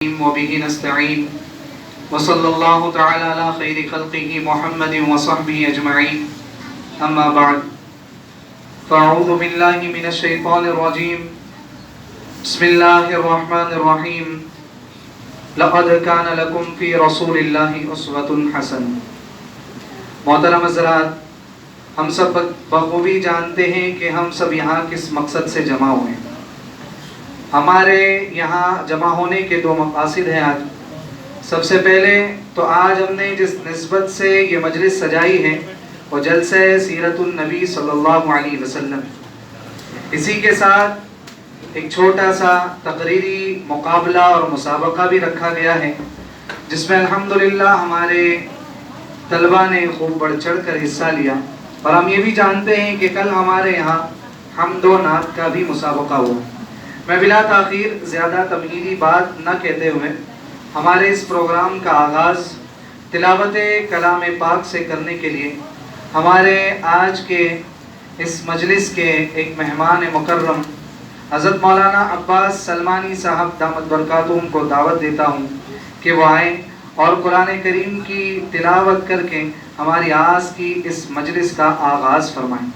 وبه نستعين وصلى الله تعالى على خير خلقه محمد وصحبه أجمعين أما بعد فأعوذ بالله من الشيطان الرجيم بسم الله الرحمن الرحيم لقد كان لكم في رسول الله أسوة حسنة۔ محترم حضرات، ہم سب بخوبی جانتے ہیں کہ ہم سب یہاں کس مقصد سے جمع ہوئے ہیں۔ ہمارے یہاں جمع ہونے کے دو مقاصد ہیں آج۔ سب سے پہلے تو آج ہم نے جس نسبت سے یہ مجلس سجائی ہے وہ جلسہ سیرت النبی صلی اللہ علیہ وسلم، اسی کے ساتھ ایک چھوٹا سا تقریری مقابلہ اور مسابقہ بھی رکھا گیا ہے، جس میں الحمدللہ ہمارے طلبہ نے خوب بڑھ چڑھ کر حصہ لیا، اور ہم یہ بھی جانتے ہیں کہ کل ہمارے یہاں حمد و نعت کا بھی مسابقہ ہوا۔ میں بلا تاخیر زیادہ تمہیدی بات نہ کہتے ہوئے ہمارے اس پروگرام کا آغاز تلاوت کلام پاک سے کرنے کے لیے ہمارے آج کے اس مجلس کے ایک مہمان مکرم حضرت مولانا عباس سلمانی صاحب دامت برکاتہم کو دعوت دیتا ہوں کہ وہ آئیں اور قرآن کریم کی تلاوت کر کے ہماری آج کی اس مجلس کا آغاز فرمائیں۔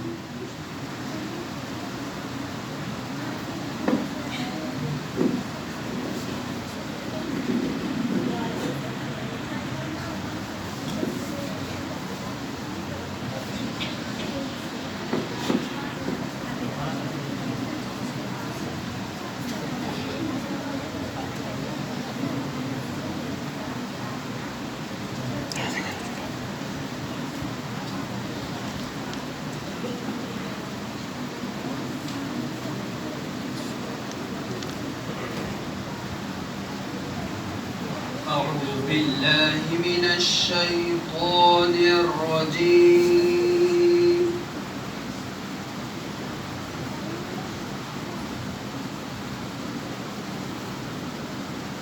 أعوذ بالله من الشيطان الرجيم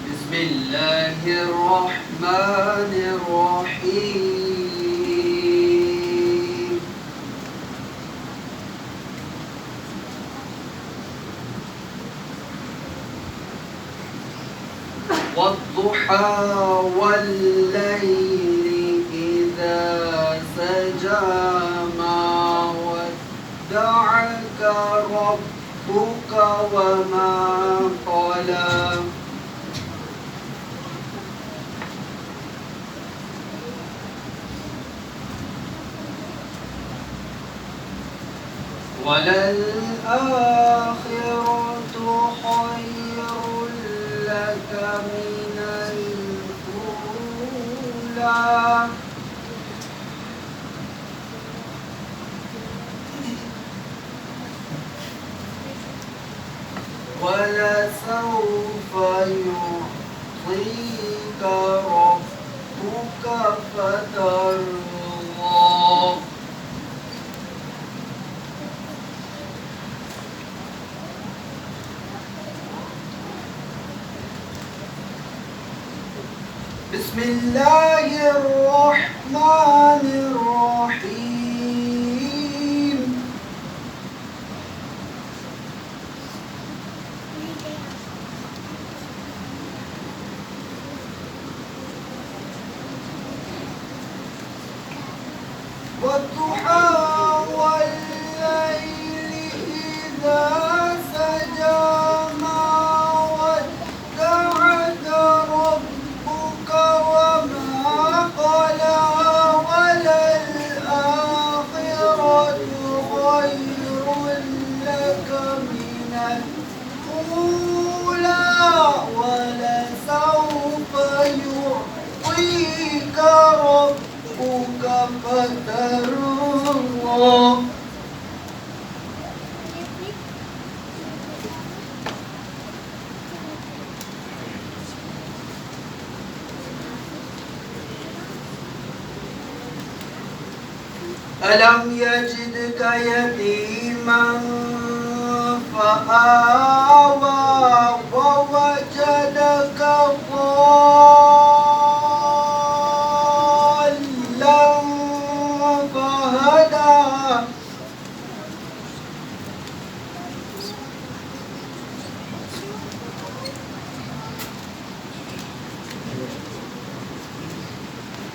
بسم الله الرحمن الرحيم والضحى والليل إذا سجى ما ودعك ربك وما قلى وللآخرة خير لك من الأولى ولسوف يعطيك ربك فترضى بسم الله الرحمن الرحيم والضحى والليل إذا سجى ما ودعك ربك وما قلى وللآخرة خير لك من الأولى ولسوف يعطيك ربك فترضى ألم يجدك يتيما فآوى ووجدك ضالا فهدى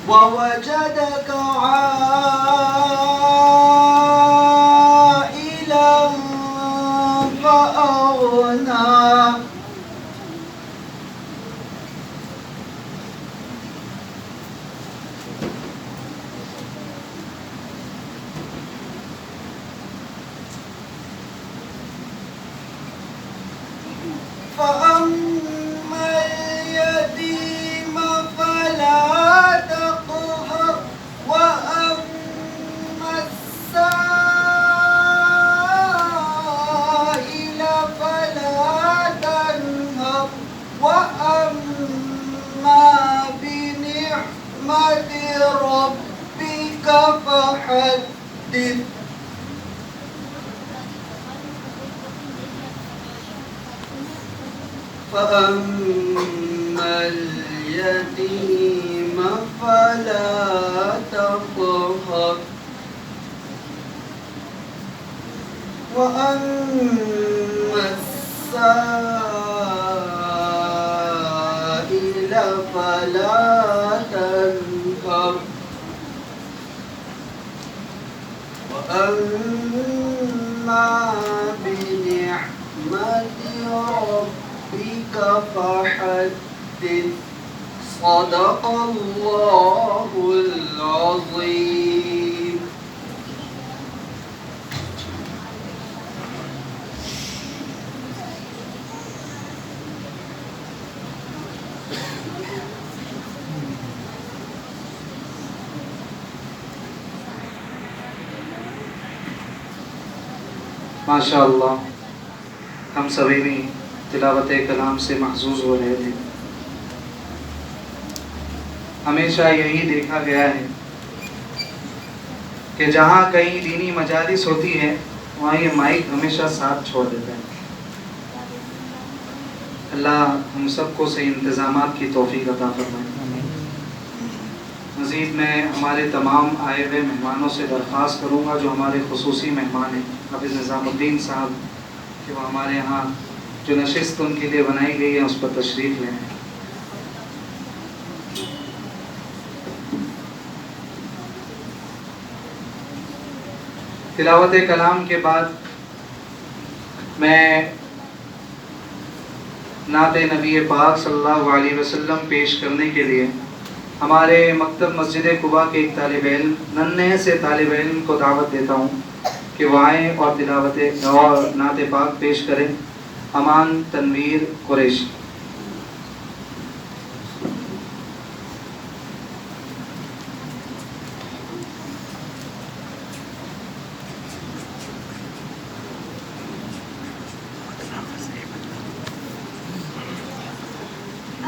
ووجدك عائلا فأغنى فأما اليتيم فلا تقهر وأما السائل فلا تنهر وأما بنعمة ربك فحدث فأما اليتيم فلا تقهر وأما السائل فلا تنهر وأما بنعمة ربك فحدث صدق الله العظيم. ماشاء اللہ، ہم سبھی بھی تلاوت کلام سے محظوظ ہو رہے تھے۔ ہمیشہ یہی دیکھا گیا ہے کہ جہاں کہیں دینی مجالس ہوتی ہے وہاں یہ مائک ہمیشہ ساتھ چھوڑ دیتا ہے۔ اللہ ہم سب کو صحیح انتظامات کی توفیق عطا فرمائے۔ مزید میں ہمارے تمام آئے ہوئے مہمانوں سے درخواست کروں گا جو ہمارے خصوصی مہمان ہیں حافظ نظام الدین صاحب، کہ وہ ہمارے ہاں جو نشست ان کے لیے بنائی گئی ہے اس پر تشریف لیں۔ تلاوت کلام کے بعد میں نعت نبی پاک صلی اللہ علیہ وسلم پیش کرنے کے لیے ہمارے مکتب مسجد قباء کے ایک طالب علم، ننھے سے طالب علم کو دعوت دیتا ہوں کہ وہ آئیں اور تلاوت اور نعت پاک پیش کریں۔ امان تنویر قریشی۔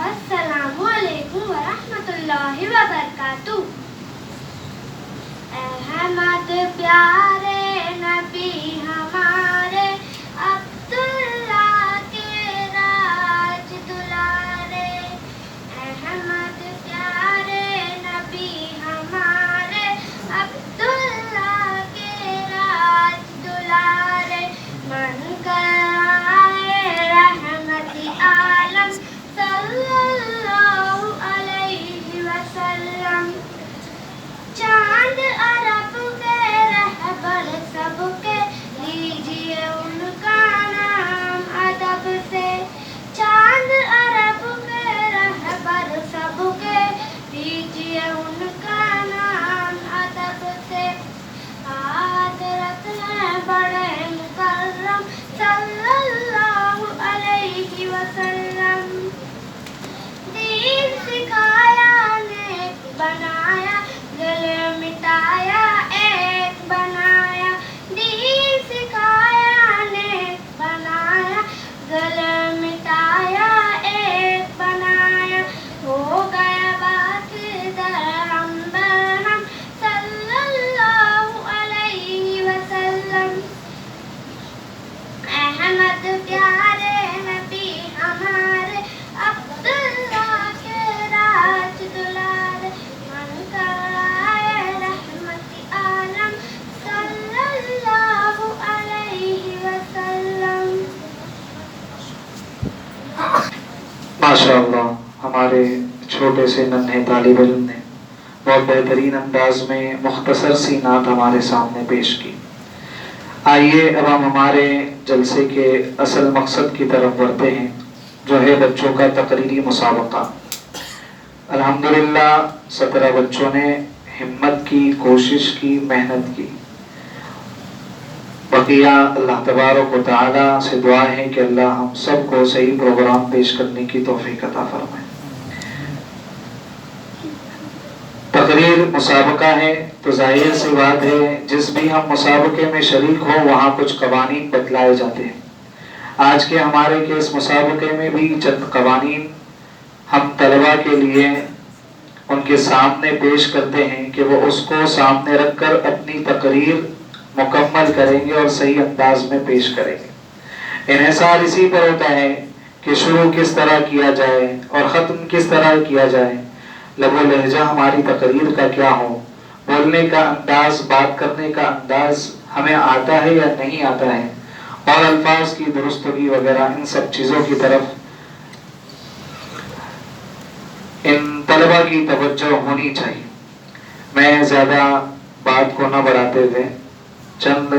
السلام علیکم ورحمۃ اللہ وبرکاتہ۔ احمد پیارے نبی ہمارے عبداللہ کے راج دلارے، احمد پیارے نبی ہمارے عبداللہ کے راج دلارے، من کرائے رحمت عالم صلی اللہ علیہ وسلم، چاند عرب کے رہبر سب کے لیجیے ان کا نام ادب سے، چاند عرب کے رہبر سب کے لیجیے ان کا نام ادب سے، حضرت ہیں بڑے مکرم صلی اللہ علیہ وسلم، دین سکھایا نیک بنایا دل مٹایا ایک بنایا، دین سکھایا نیک بنایا دل مٹایا ایک بنایا، ہو گیا بات درہم برہم صلی اللہ علیہ وسلم، احمد پیارے نبی ہمارے عبداللہ کے راج دلارے، من کرائے رحمت عالم صلی اللہ علیہ وسلم۔ ماشاء اللہ، ہمارے چھوٹے سے ننھے طالب علم نے بہت بہترین انداز میں مختصر سی نعت ہمارے سامنے پیش کی۔ آئیے اب ہم ہمارے جلسے کے اصل مقصد کی طرف بڑھتے ہیں، جو ہے بچوں کا تقریری مسابقہ۔ الحمدللہ 17 بچوں نے ہمت کی، کوشش کی، محنت کی۔ بقیہ اللہ تبارک و تعالی سے دعا ہے کہ اللہ ہم سب کو صحیح پروگرام پیش کرنے کی توفیق عطا فرمائے۔ تقریر مسابقہ ہے تو ظاہر سی بات ہے جس بھی ہم مسابقے میں شریک ہو وہاں کچھ قوانین بتلائے جاتے ہیں۔ آج کے ہمارے کے اس مسابقے میں بھی چند قوانین ہم طلباء کے لیے ان کے سامنے پیش کرتے ہیں کہ وہ اس کو سامنے رکھ کر اپنی تقریر مکمل کریں گے اور صحیح انداز میں پیش کریں گے۔ انحصار اسی پر ہوتا ہے کہ شروع کس طرح کیا جائے اور ختم کس طرح کیا جائے، لب و لہجہ ہماری تقریر کا کیا ہو، بولنے کا انداز، بات کرنے کا انداز ہمیں آتا ہے یا نہیں آتا ہے، اور الفاظ کی درستگی وغیرہ، ان سب چیزوں کی طرف ان طلباء کی توجہ ہونی چاہیے۔ میں زیادہ بات کو نہ بڑھاتے ہوئے چند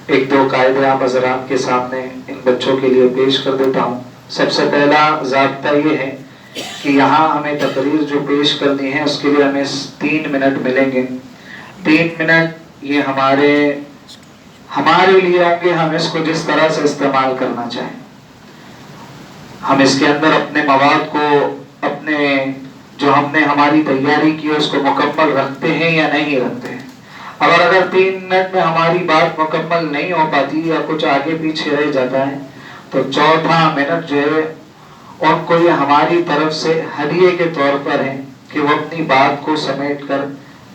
ایک دو قاعدے آپ حضرات کے سامنے ان بچوں کے لیے پیش کر دیتا ہوں۔ سب سے پہلا ضابطہ یہ ہے کہ یہاں ہمیں تقریر جو پیش کرنی ہے اس کے لیے ہمیں 3 منٹ ملیں گے۔ 3 منٹ یہ ہمارے لیے ہوں گے، ہم اس کو جس طرح سے استعمال کرنا چاہیں۔ ہم اس کے اندر اپنے مواد کو، اپنے جو ہم نے ہماری تیاری کی ہے اس کو مکمل رکھتے ہیں یا نہیں رکھتے ہیں۔ اور اگر 3 منٹ میں ہماری بات مکمل نہیں ہو پاتی یا کچھ آگے پیچھے رہ جاتا ہے تو چوتھا منٹ جو ہے ان کو یہ ہماری طرف سے ہدیے کے طور پر ہے کہ وہ اپنی بات کو سمیٹ کر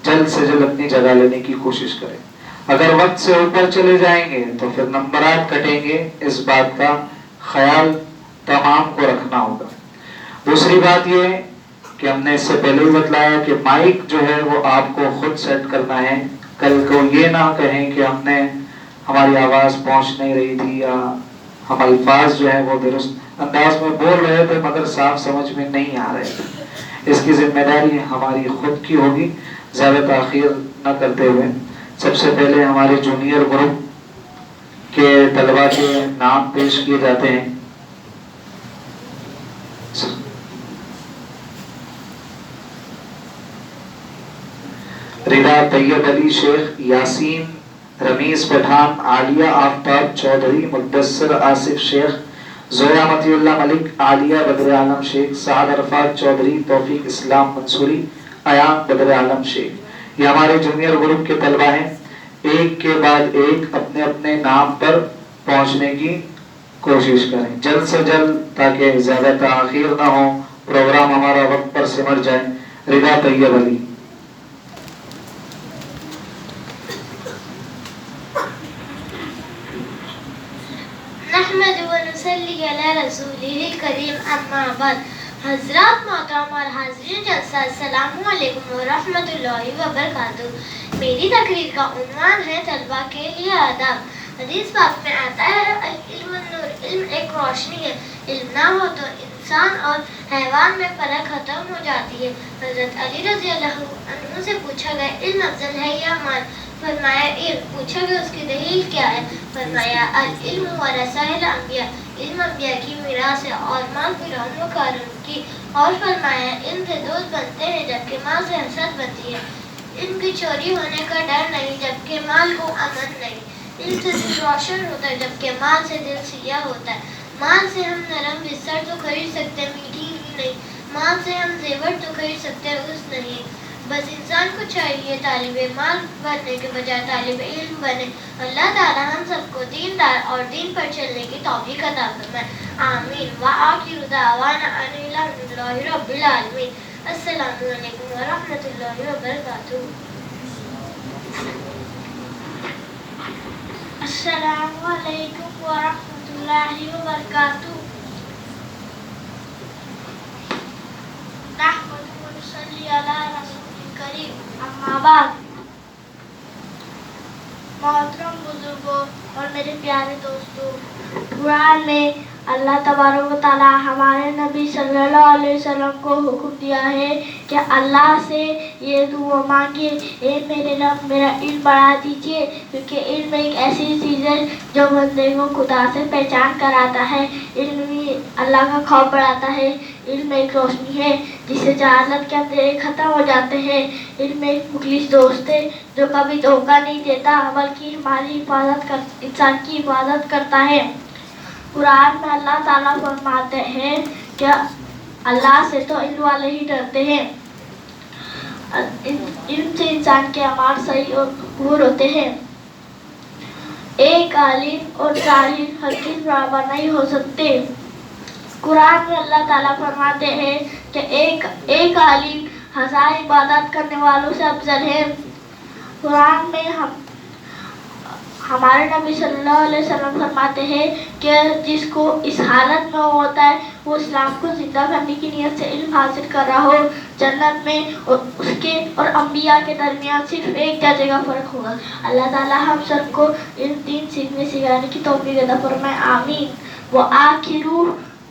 جلد سے جلد اپنی جگہ لینے کی کوشش کریں۔ اگر وقت سے اوپر چلے جائیں گے تو پھر نمبرات کٹیں گے، اس بات کا خیال تمام کو رکھنا ہوگا۔ دوسری بات یہ ہے کہ ہم نے اس سے پہلے ہی بتلایا کہ مائک جو ہے وہ آپ کو خود سیٹ کرنا ہے۔ کل کو یہ نہ کہیں کہ ہماری آواز پہنچ نہیں رہی تھی یا ہم الفاظ جو ہے وہ درست انداز میں بول رہے تھے مگر صاف سمجھ میں نہیں آ رہے تھے۔ اس کی ذمہ داری ہماری خود کی ہوگی۔ زیادہ تاخیر نہ کرتے ہوئے سب سے پہلے ہمارے جونیئر گروپ کے طلباء کے نام پیش کیے جاتے ہیں۔ رضا طیب علی شیخ، یاسین رمیز پٹھان، عالیہ آفتاب چودھری، مدثر آصف شیخ، زویا مطیع اللہ ملک، عالیہ بدر عالم شیخ، سعد عرفات چودھری، توفیق اسلام منصوری، ایان بدر عالم شیخ۔ یہ ہمارے جونیئر گروپ کے طلباء ہیں۔ ایک کے بعد ایک اپنے اپنے نام پر پہنچنے کی کوشش کریں جلد سے جلد، تاکہ زیادہ تاخیر نہ ہو، پروگرام ہمارا وقت پر سمٹ جائے۔ رضا طیب علی۔ نحمد و نصلی علی رسولہ الکریم، اما بعد۔ حضرات محترم اور حاضرین جلسہ، السلام علیکم ورحمۃ اللہ وبرکاتہ۔ میری تقریر کا عنوان ہے طلباء کے لیے آداب۔ حدیث پاک میں آتا ہے العلم النور، علم ایک روشنی ہے، علم نہ ہو تو انسان اور حیوان میں فرق ختم ہو جاتی ہے۔ حضرت علی رضی اللہ عنہ سے پوچھا گیا علم افضل ہے یا مال؟ فرمایا علم۔ پوچھا گیا اس کی دلیل کیا ہے؟ فرمایا العلم ورثہ الانبیاء، علم انبیاء کی میراث ہے اور مال فرعون و قارون کی۔ اور فرمایا علم سے دوست بنتے ہیں جبکہ مال سے حسد بنتی ہے۔ علم کی چوری ہونے کا ڈر نہیں جبکہ مال کو امن نہیں۔ علم سے دل روشن ہوتا ہے جبکہ مال سے دل سیاہ ہوتا ہے۔ مال سے ہم نرم بستر تو خرید سکتے ہیں، میٹھی نہیں۔ مال سے ہم زیور تو خرید سکتے ہیں، اس نہیں۔ بس انسان کو چاہیے طالب مال بننے کے بجائے طالب علم بنے۔ اللہ تعالی ہم سب کو دیندار اور دین پر چلنے کی توفیق عطا فرمائے، آمین۔ وآخر دعوانا ان الحمد للہ رب العالمین۔ السلام علیکم ورحمۃ اللہ وبرکاتہ۔ السلام علیکم ورحمۃ اللہ وبرکاتہ۔ نحمد و نصلی علی رسول کریم، اما بعد۔ محترم بزرگوں اور میرے پیارے دوستوں، قرآن میں اللہ तबारक व तआला हमारे नबी सल्लल्लाहु अलैहि वसल्लम को हुक्म दिया है कि अल्लाह से ये दुआ मांगे, ए मेरे रब मेरा इल्म बढ़ा दीजिए, क्योंकि इल्म एक ऐसी चीज़ है जो बंदे को खुदा से पहचान कराता है। इल्म ही अल्लाह का खौफ बढ़ाता है। इल्म एक रोशनी है जिससे जहालत के अंधेरे ख़त्म हो जाते हैं। इल्म एक मुखलिस दोस्त है जो कभी धोखा नहीं देता बल्कि हमारी इंसान की हिफाजत करता है। कुरान में अल्लाह ताला फरमाते हैं कि अल्लाह से तो इल्म वाले ही डरते हैं। इल्म से इंसान के अमाल सही और पूर होते हैं। एक आलिम और जाहिल हरगिज़ बराबर नहीं हो सकते। कुरान में अल्लाह ताला फरमाते हैं कि एक आलिम 1000 इबादत करने वालों से अफजल है। कुरान में हमारे नबी सल्लल्लाहु अलैहि वसल्लम फरमाते हैं कि जिसको इस हालत में होता है वो इस्लाम को जिंदा करने की नीयत से इल्म हासिल कर रहा हो, जन्नत में और उसके और अंबिया के दरमियान सिर्फ एक दर्जे का फ़र्क होगा। अल्लाह ताला हम सबको इन दीन सीखने सिखाने की तौफीक अता फरमाए, आमीन। व आखिरु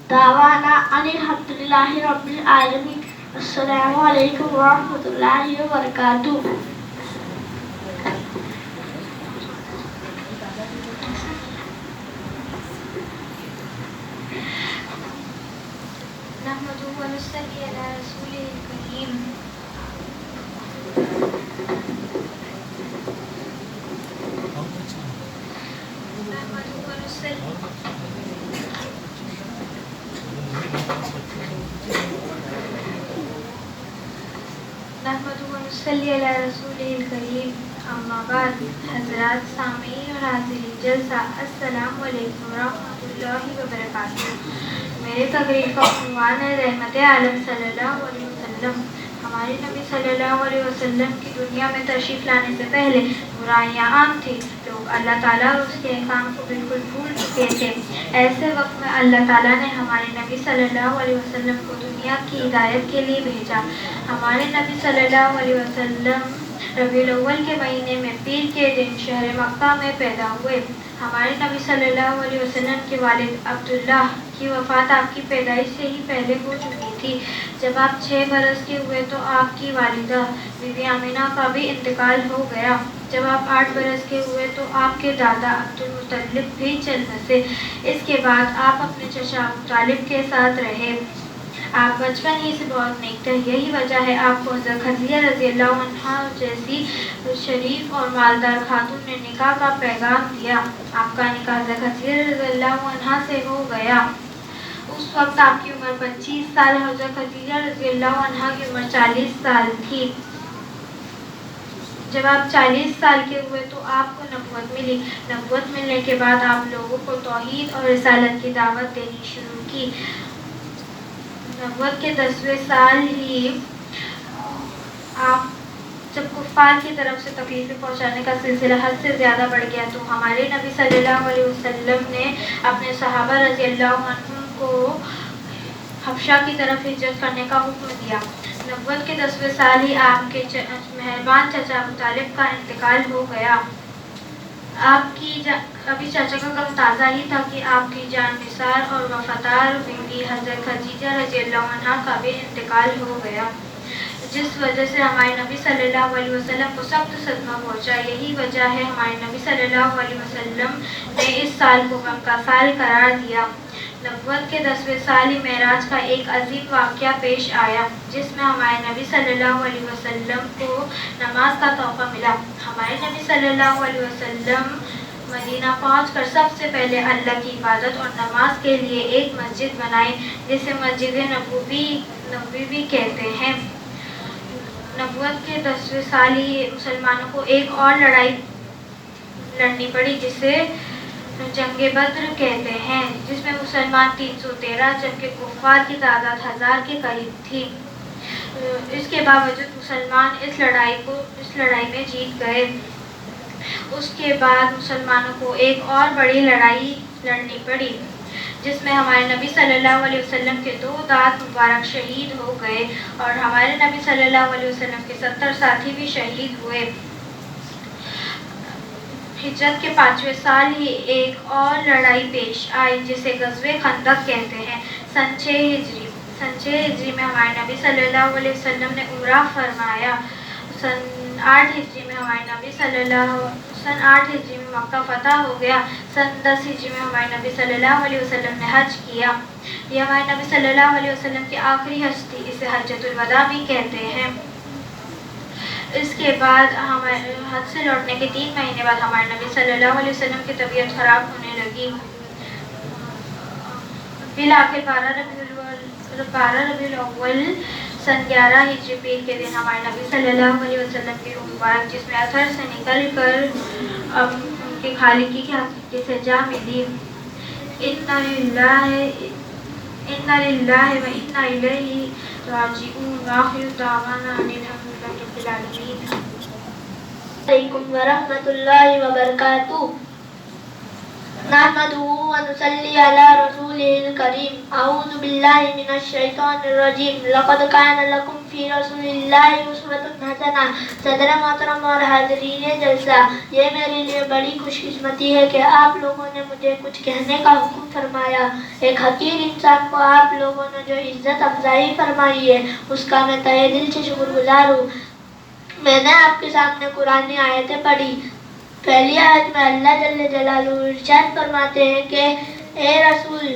दावाना अनिल हम्दुलिल्लाहि रब्बिल आलमीन। अस्सलामु अलैकुम व रहमतुल्लाहि व बरकातुहू। नहमदुहु व नुसल्ली अला रसूलिल करीम। नहमदुहु व नुसल्ली अला रसूलिल करीम। अम्मा बाद, हज़रात सामीन और हाज़िरीन जलसा, अस्सलामु अलैकुम व रहमतुल्लाहि व बरकातुहू। मेरे तकरीर का उन्वान है रहमत आलम सल्लल्लाहु अलैहि वसल्लम। हमारे नबी सल्लल्लाहु अलैहि वसल्लम की दुनिया में तशरीफ़ लाने से पहले बुराइयाँ आम थी। लोग अल्लाह ताला और उसके अहकाम को बिल्कुल भूल चुके थे। ऐसे वक्त में अल्लाह ताला ने हमारे नबी सल्लल्लाहु अलैहि वसल्लम को दुनिया की हिदायत के लिए भेजा। हमारे नबी सल्लल्लाहु अलैहि वसल्लम रबीउल अव्वल के महीने में पीर के दिन शहर मक्का में पैदा हुए। हमारे नबी सल्लल्लाहु अलैहि वसल्लम के वालिद अब्दुल्लाह की वफ़ात आपकी पैदाइश से ही पहले हो चुकी थी। जब आप 6 बरस के हुए तो आपकी वालिदा बीबी आमिना का भी इंतकाल हो गया। जब आप 8 बरस के हुए तो आपके दादा अब्दुल मुत्तलिब भी चल बसे। इसके बाद आप अपने चचा अबू तालिब के साथ रहे। आप बचपन ही से बहुत नेक थे। यही वजह है आपको हज़रत खदीजा रज़ियल्लाहु अन्हा जैसी शरीफ और मालदार खातून ने निकाह का पैगाम दिया। आपका निकाह हज़रत खदीजा रज़ियल्लाहु अन्हा से हो गया। उस वक्त आपकी उम्र 25 साल, हज़रत खदीजा रज़ियल्लाहु अन्हा की उम्र 40 साल थी। जब आप 40 साल के हुए तो आपको नबूवत मिली। नबूवत मिलने के बाद आप लोगों को तौहीद और रिसालत की दावत देनी शुरू की। नबूवत के 10वें साल ही आप जब कुफ़ार की तरफ से तकलीफ़ें पहुंचाने का सिलसिला हद से ज़्यादा बढ़ गया तो हमारे नबी सल्लल्लाहु अलैहि वसल्लम ने अपने सहाबा रज़ियल्लाहु अन्हुम को हबशा की तरफ हिजरत करने का हुक्म दिया। नबूवत के 10वें साल ही आपके मेहरबान चचा अबू तालिब का इंतकाल हो गया। अभी चाचा का गम ताज़ा ही था कि आपकी जान निसार और वफादार बीवी हज़रत खदीजा रज़ियल्लाहु अन्हा का भी इंतकाल हो गया, जिस वजह से हमारे नबी सल्लल्लाहु अलैहि वसल्लम को सख्त सदमा पहुंचा। यही वजह है हमारे नबी सल्लल्लाहु अलैहि वसल्लम ने इस साल को गम का साल करार दिया। नबूवत के 10वें साल ही मेराज का एक अजीम वाक़या पेश आया, जिसमें हमारे नबी सल्लल्लाहु अलैहि वसल्लम को नमाज का तोहफ़ा मिला। हमारे नबी सल्लल्लाहु अलैहि वसल्लम मदीना पहुंचकर सबसे पहले अल्लाह की इबादत और नमाज के लिए एक मस्जिद बनाई, जिसे मस्जिद नबवी भी कहते हैं। नबूवत के 10वें साल ही मुसलमानों को एक और लड़ाई लड़नी पड़ी, जिसे जंगे बद्र कहते हैं, जिसमें मुसलमान 313 जबकि कुफ़ार की तादाद 1000 के करीब थी। इसके बावजूद मुसलमान इस लड़ाई में जीत गए। उसके बाद मुसलमानों को एक और बड़ी लड़ाई लड़नी पड़ी, जिसमें हमारे नबी सल्लल्लाहु अलैहि वसल्लम के 2 दांत मुबारक शहीद हो गए और हमारे नबी सल्लल्लाहु अलैहि वसल्लम के 70 साथी भी शहीद हुए। ہجرت کے 5ویں سال ہی ایک اور لڑائی پیش آئی جسے غزوہ خندق کہتے ہیں۔ سن 6 ہجری میں ہمارے نبی صلی اللہ علیہ وسلم نے عمرہ فرمایا۔ سن 8 ہجری میں مکہ فتح ہو گیا۔ سن 10 ہجری میں ہمارے نبی صلی اللہ علیہ وسلم نے حج کیا۔ یہ ہمارے نبی صلی اللہ علیہ وسلم کی آخری حج تھی، اسے حجۃ الوداع بھی کہتے ہیں۔ اس کے بعد ہمارے حج سے لوٹنے کے 3 مہینے بعد ہمارے نبی صلی اللہ علیہ وسلم کی طبیعت خراب ہونے لگی۔ بالآخر 12 ربیع الاول سن 11 ہجری پیر کے دن ہمارے نبی صلی اللہ علیہ وسلم کی روح مبارک جس میں اثر سے نکل کر ان کے خالقی کے حقیقے سے جا ملی۔ انا للہ و انا الیہ راجعون۔ آخر دعوانا ان الحمدللہ رب العالمین۔ علیکم ورحمۃ اللہ وبرکاتہ۔ نحمدہ ونصلی علی رسولہ الکریم۔ اعوذ باللہ من الشیطان الرجیم۔ لقد کان لکم فی رسول اللہ اسوۃ حسنہ۔ صدر محترم اور حاضرین جلسہ، یہ میرے لیے بڑی خوش قسمتی ہے کہ آپ لوگوں نے مجھے کچھ کہنے کا حکم فرمایا۔ ایک حقیر انسان کو آپ لوگوں نے جو عزت افزائی فرمائی ہے اس کا میں تہہ دل سے شکر گزار ہوں۔ میں نے آپ کے سامنے قرآنی آیتیں پڑھی۔ پہلی آیت میں اللہ جل جلالہ ارشاد فرماتے ہیں کہ اے رسول،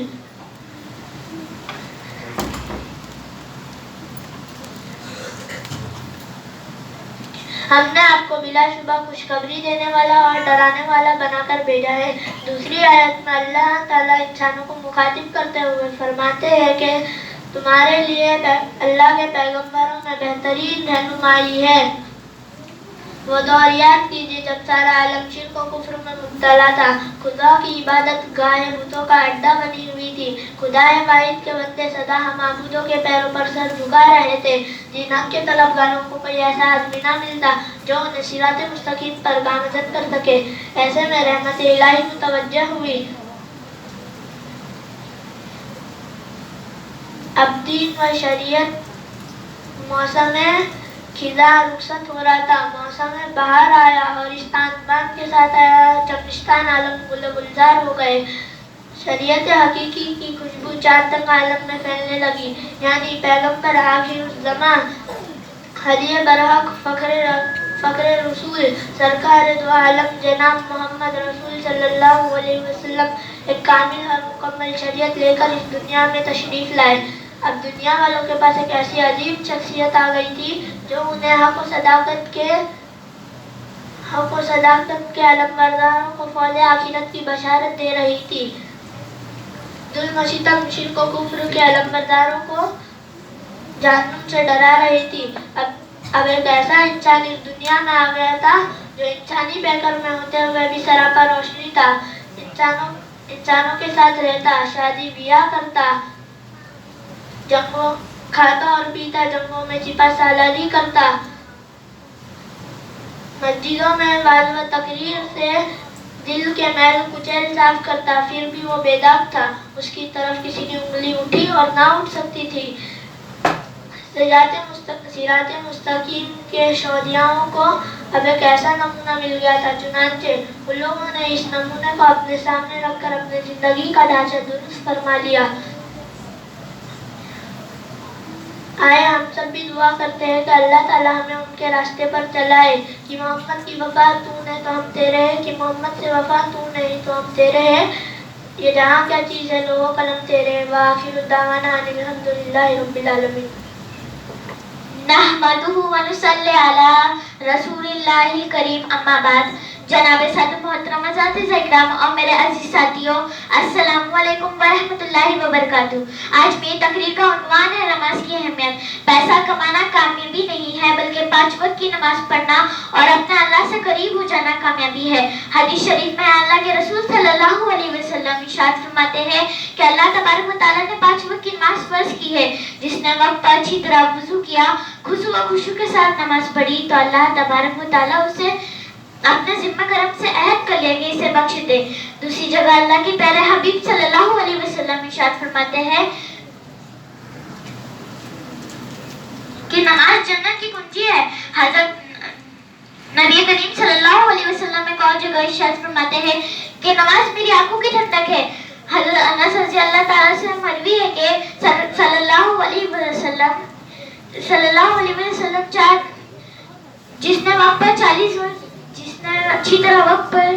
ہم نے آپ کو بلا شبہ خوشخبری دینے والا اور ڈرانے والا بنا کر بھیجا ہے۔ دوسری آیت میں اللہ تعالیٰ انسانوں کو مخاطب کرتے ہوئے فرماتے ہیں کہ تمہارے لیے اللہ کے پیغمبروں میں بہترین رہنمائی ہے۔ وہ دور یاد کیجیے جب سارا عالم شرک و کفر میں مبتلا تھا، خدا کی عبادت گاہیں بتوں کا اڈا بنی ہوئی تھی، خدا واحد کے بندے سدا معبودوں کے پیروں پر سر جھکا رہے تھے، جن حق کے طلبگاروں کو کوئی ایسا آدمی نہ ملتا جو انہیں صراط مستقیم پر گامزن کر سکے۔ ایسے میں رحمت الہی متوجہ ہوئی۔ اب دین و شریعت موسم خزاں رخصت ہو رہا تھا، موسم بہار آیا اور استان بان کے ساتھ آیا، چمنستان عالم گل و گلزار ہو گئے۔ شریعت حقیقی کی خوشبو چار تک عالم میں پھیلنے لگی، یعنی پیغمبر آخر الزمان، ہدی برحق، فخر رسول، سرکار دو عالم جناب محمد رسول صلی اللہ علیہ وسلم ایک کامل اور مکمل شریعت لے کر اس دنیا میں تشریف لائے۔ اب دنیا والوں کے پاس ایک ایسی عظیم شخصیت آ گئی تھی جو انہیں حق و صداقت کے علمبرداروں کو فوز آخرت کی بشارت دے رہی تھی، ظلم و ستم، شرک و کفر کے علمبرداروں کو جہنم سے ڈرا رہی تھی۔ اب ایک ایسا انسان اس دنیا میں آ گیا تھا جو انسانی پیکر میں ہوتے ہوئے بھی سراپا روشنی تھا، انسانوں کے ساتھ رہتا، شادی بیاہ کرتا، جنگوں کھاتا اور پیتا، جنگوں میں سپہ سالاری کرتا، مسجدوں میں وعظ و تقریر سے دل کے میل کچیل صاف کرتا، پھر بھی وہ بے داغ تھا، اس کی طرف کسی کی انگلی اٹھی اور نہ اٹھ سکتی تھی۔ صراط مستقیم کے شہدیوں کو اب ایک ایسا نمونہ مل گیا تھا، چنانچہ ان لوگوں نے اس نمونے کو اپنے سامنے رکھ کر اپنی زندگی کا ڈھانچہ درست فرما لیا۔ آئے ہم سب بھی دعا کرتے ہیں کہ اللہ تعالیٰ ہمیں ان کے راستے پر چلائے، کہ محمد کی وفا تو نے تو ہم تیرے ہیں، کہ محمد سے وفا تو نہیں تو ہم تیرے ہیں، یہ جہاں کیا چیز ہے لوگوں قلم تیرے ہیں۔ وآخر دعوانا ان الحمدللہ رب العالمین۔ نحمدہ ونصلی علی رسول اللہ الکریم، اما بعد۔ جناب صدر محترم اساتذہ اکرام اور میرے عزیز ساتھیوں، السلام علیکم ورحمۃ اللہ وبرکاتہ۔ آج میری تقریر کا عنوان ہے نماز کی اہمیت۔ پیسہ کمانا کامیابی نہیں ہے بلکہ 5 وقت کی نماز پڑھنا اور اپنا اللہ سے قریب ہو جانا کامیابی ہے۔ حدیث شریف میں اللہ کے رسول صلی اللہ علیہ وسلم ارشاد فرماتے ہیں کہ اللہ تبارک و تعالیٰ نے 5 وقت کی نماز فرض کی ہے، جس نے وقت پر اچھی طرح وضو کیا، خضوع و خشوع کے ساتھ نماز پڑھی تو اللہ تبارک و تعالیٰ اسے اپنے ذمہ کرم سے عہد کر لیں گے اسے بخش دے۔ دوسری جگہ اللہ کے پیارے حبیب صلی اللہ علیہ وسلم ارشاد فرماتے ہیں کہ نماز جنت کی کنجی ہے۔ حضرت नबी करीम सल्लल्लाहु अलैहि वसल्लम एक और जगह इरशाद फरमाते हैं कि नमाज मेरी आंखों की ठंडक है। हज़रत अनस रज़ी अल्लाह ताला से मरवी है कि सल्लल्लाहु अलैहि वसल्लम चार जिसने वक्त पर 40 वर्ष जिसने अच्छी तरह वक्त पर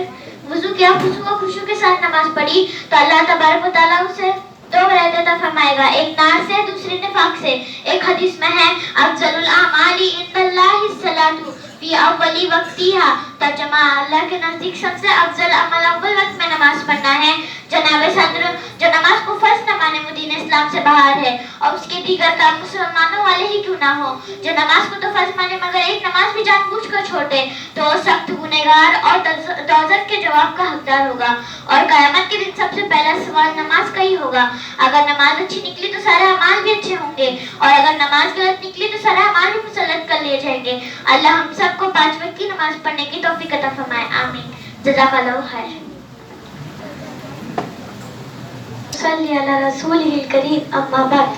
वुजू किया, खुशू और खुशू के साथ नमाज पढ़ी तो अल्लाह तबारक व तआला उसे दो वरायत अता फरमाएगा, एक नार से दूसरी निफाक से। एक हदीस में है अफजलुल आमाली इंदल्लाहि सलातु फी अव्वली वक्तिहा, तर्जुमा अल्लाह के नजदीक सबसे अफजल अमल अव्वल वक्त में नमाज पढ़ना है। जनाब सदर, जो नमाज को फर्ज न माने वो दीन इस्लाम से बाहर है और उसके दीगर काम मुसलमानों वाले ही क्यों ना हो। जो नमाज को तो फर्ज माने मगर एक नमाज भी जानबूझकर छोड़ दे तो वो सख्त गुनहगार और दोज़ख के जवाब का हकदार होगा और क़यामत के दिन सबसे पहला सवाल नमाज का ही होगा। अगर नमाज अच्छी निकली तो सारे अमाल भी अच्छे होंगे और अगर नमाज गलत निकली तो सारे अमाल भी मुसल्लत कर लिए जाएंगे। अल्लाह हम सबको 5 वक्त की नमाज पढ़ने की तौफीक अता फरमाए, आमीन। जज़ाकल्लाहु खैर। सल्ली अला रसूलिल करीम, अम्मा बाद।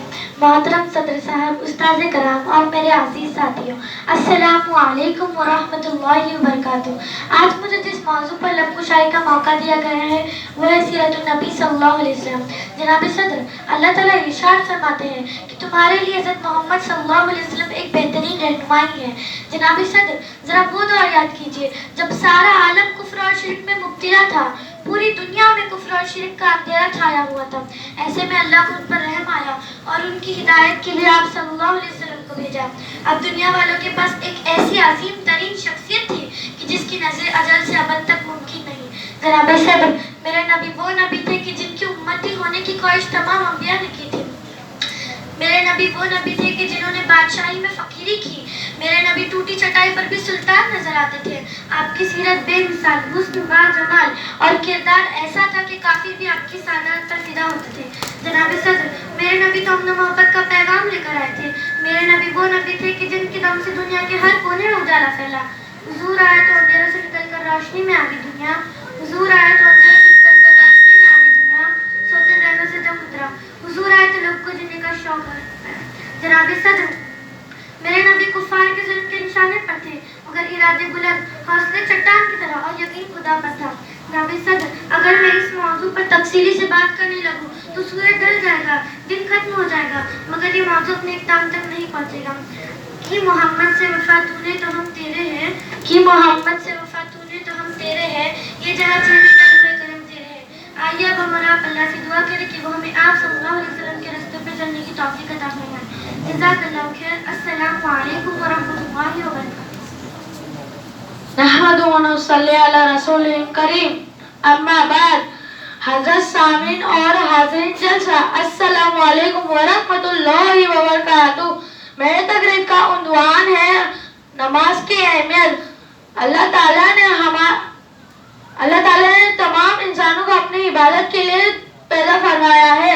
मोहतरम सदर साहब, उस्ताद कराम और मेरे अजीज साथियों, अस्सलामु अलैकुम व रहमतुल्लाहि व बरकातुहू। आज मुझे जिस मौजू पर लबकुशाई का मौका दिया गया है वो है सीरतुन नबी सल्लल्लाहु अलैहि वसल्लम। जनाब सदर, अल्लाह ताला इरशाद फरमाते हैं कि तुम्हारे लिए हज़रत मोहम्मद सल्लल्लाहु अलैहि वसल्लम एक बेहतरीन रहनुमाई है। जनाब सदर, जरा वो दौर याद कीजिए जब सारा आलम कुफ्र और शिर्क में मुब्तला था, पूरी दुनिया में कुफ्र और शिर्क का अंधेरा छाया हुआ था। ऐसे में अल्लाह को उन पर रहम आया और उनकी हिदायत के लिए आप सल्लल्लाहु अलैहि वसल्लम को भेजा। अब दुनिया वालों के पास एक ऐसी अजीम तरीन शख्सियत थी कि जिसकी नजर अजल से अबद तक मुमकिन नहीं। जनाब सदर, मेरे नबी वो नबी थे कि जिनकी उम्मती होने की ख्वाहिश तमाम अंबिया ने की थी। मेरे नबी वो नबी थे कि जिन्होंने बादशाही में फकीरी की। मेरे नबी टूटी चटाई पर भी सुल्तान नजर आते थे। आपकी सीरत बेमिसाल, हुस्न बा जमाल और किरदार ऐसा था कि काफी भी आपकी सादत पर फिदा होते थे। जनाब सदर, मेरे नबी तो अमन मोहब्बत का पैगाम लेकर आए थे। मेरे नबी वो नबी थे कि जिनके दम से दुनिया के हर कोने में उजाला फैला। हुजूर आए तो अंधेरों से निकलकर रोशनी में आ गई दुनिया। हुजूर आए तो अंधेरों से निकलकर रोशनी में आ गई दुनिया। सोते रहने से जब उतरा हुजूर आए तो लोग को जीने का शौक है। जनाब सदर, मेरे नबी कुफार के जुल्म के निशाने पर थे मगर इरादे बुलंद, हौसले चट्टान की तरह और यकीन खुदा पर था। जनाब सदर, अगर मैं इस मौजू पर तफसीली से बात करने लगूं तो सूरज ढल जाएगा, दिन खत्म हो जाएगा, मगर ये मौजू अपने इख्तिताम तक नहीं पहुंचेगा। कि मोहम्मद से वफा तूने तो हम तेरे हैं, कि मोहम्मद से वफा तूने तो हम तेरे हैं, ये जहाँ चलने का हमें करम तेरे है। आइए अब हमारा अल्लाह से दुआ करें कि वो हमें आप सल्लल्लाहु अलैहि वसल्लम के रास्ते पर चलने की तौफीक अता फरमाए। जज़ाकल्लाहु खैर। अस्सलामु अलैकुम व रहमतुल्लाहि व बरकातुहू। नहमदुहु व नसल्ली अला रसूलिल करीम, अम्मा बाद। हज़रत सामीन और हाज़रीन जलसा, अस्सलामु अलैकुम व रहमतुल्लाहि व बरकातुहू। मेरे तकरीर का उन्वान है नमाज की अहमियत। अल्लाह ताला ने तमाम इंसानों को अपनी इबादत के लिए पैदा फरमाया है।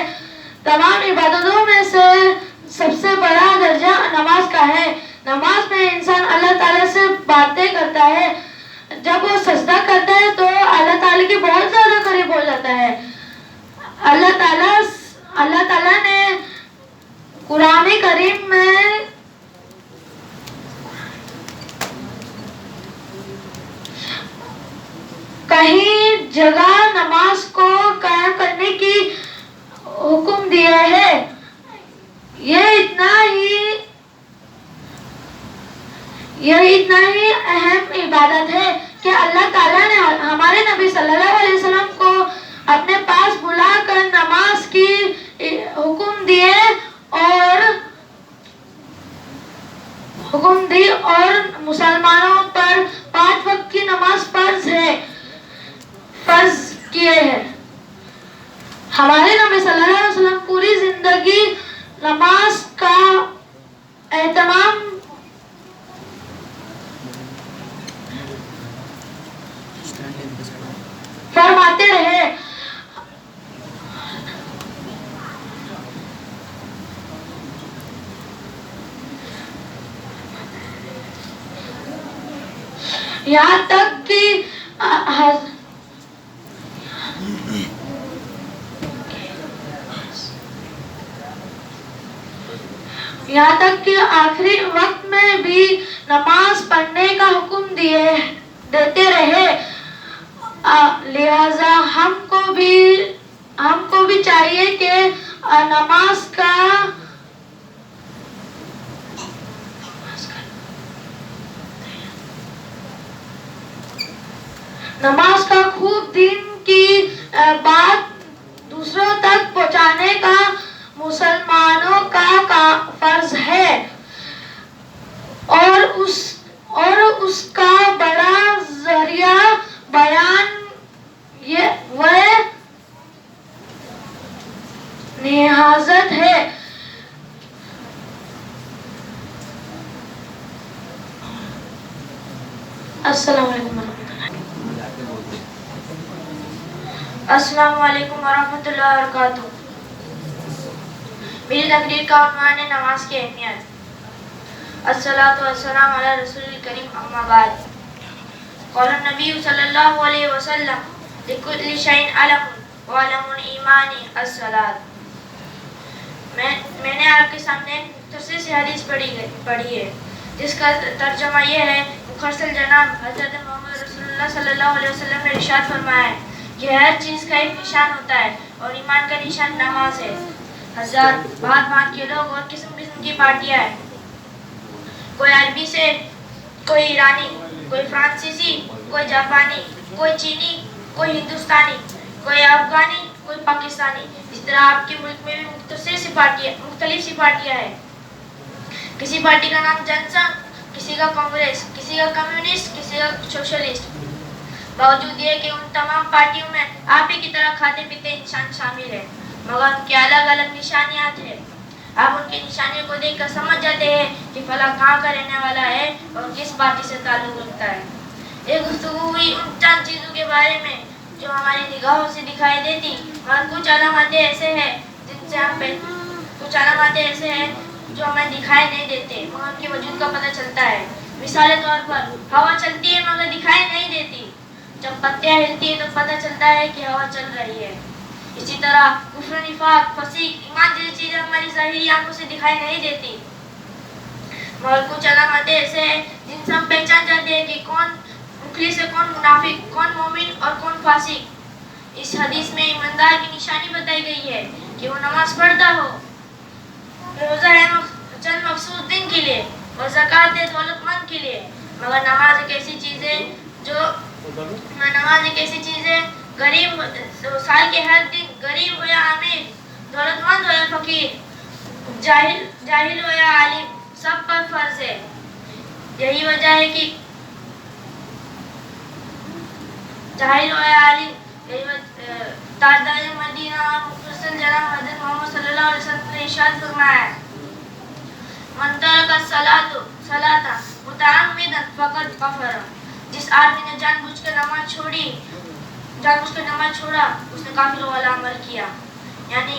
तमाम इबादतों में से सबसे बड़ा दर्जा नमाज का है। नमाज में इंसान अल्लाह ताला से बातें करता है। जब वो सजदा करता है तो अल्लाह ताला के बहुत ज्यादा करीब हो जाता है। अल्लाह ताला ने कुरान करीम में कहीं जगह नमाज को कायम करने की हुक्म दिया है। ये इतना ही अहम इबादत है कि अल्लाह ताला ने हमारे नबी सल्लल्लाहु अलैहि वसल्लम को अपने पास बुलाकर नमाज की हुक्म दी और मुसलमानों पर 5 वक्त की नमाज फर्ज किए हैं। हमारे नबी सल्लल्लाहु अलैहि वसल्लम पूरी जिंदगी नमाज का एहतमाम फरमाते रहे। यहाँ तक कि यहाँ तक कि आखिरी वक्त में भी नमाज पढ़ने का हुक्म देते रहे। लिहाजा हमको भी चाहिए कि नमाज का खूब दिन की बात दूसरों तक पहुंचाने का मुसलमानों का फर्ज है और उसका बड़ा जरिया बयान वह निहाजत है। अस्सलाम वालेकुम वरहमतुल्लाहि वबरकातुहू। मेरी तकरीर का उन्वान है नमाज की अहमियत। अस्सलातु वस्सलाम अला रसूलिल करीम अम्मा बाद। क़ाल नबी सल्लल्लाहु अलैहि वसल्लम लिकुल्लि शैइन अलमुन व अलमुल ईमानी अस्सलात। मैंने आपके सामने मुख्तसर सी हदीस पढ़ी है जिसका तर्जुमा ये है। मुखर्सल जनाब हज़रत मोहम्मद रसूलुल्लाह सल्लल्लाहु अलैहि वसल्लम ने इरशाद फरमाया है कि हर चीज़ का एक निशान होता है और ईमान का निशान नमाज है। हजार भांत के लोग और किस्म किस्म की पार्टियां हैं। कोई अरबी से, कोई ईरानी, कोई फ्रांसीसी, कोई जापानी, कोई चीनी, कोई हिंदुस्तानी, कोई अफगानी, कोई पाकिस्तानी। इस तरह आपके मुल्क में भी मुख्तलिफ सी पार्टियां हैं। किसी पार्टी का नाम जनसंघ, किसी का कांग्रेस, किसी का कम्युनिस्ट, किसी का सोशलिस्ट। बावजूद ये कि उन तमाम पार्टियों में आप ही की तरह खाते पीते इंसान शामिल है, मगर उनकी अलग अलग निशानियाँ हैं। आप उनकी निशानियों को देखकर समझ जाते हैं कि फला कहाँ का रहने वाला है और किस पार्टी से ताल्लुक रखता है। एक गुफ्तगू हुई उन चंद चीज़ों के बारे में जो हमारी निगाहों से दिखाई देती, मगर कुछ अलामतें ऐसे हैं जो हमें दिखाई नहीं देते मगर उनके वजूद का पता चलता है। मिसाल के तौर पर हवा चलती है मगर दिखाई नहीं देती। जब पत्तियाँ हिलती है तो पता चलता है कि हवा चल रही है। इसी तरह कुफ्र, निफाक, फसीक, ईमान जैसी चीजें हमारी ज़ाहिरी आंखों से दिखाई नहीं देती, मगर कुछ अलामतें ऐसे हैं जिनसे हम पहचान जाते हैं कि कौन मुखलिस है, कौन मुनाफिक, कौन मोमिन और कौन फासिक। इस हदीस में ईमानदार की निशानी बताई गई है कि वो नमाज पढ़ता हो, रोज़ा है चंद मखसूस दिन के लिए और ज़कात है दौलतमंद के लिए। मगर नमाज एक ऐसी चीज़ है गरीब साल के हर दिन, गरीब हो या अमीर, दौलतमंद हो या फकीर, जाहिल हो या आलिम, सब पर फर्ज है। यही वजह है कि जाहिल हो या आलिम, ताजदार मदीना और मुफस्सिल जनाब हज़रत मोहम्मद सल्लल्लाहु अलैहि वसल्लम ने इरशाद फरमाया है, मन तरका सलाता मुतअम्मिदन फक़द कफ़र। जिस आदमी ने जानबूझकर नमाज छोड़ा उसने काफिरों वाला अमल किया। यानी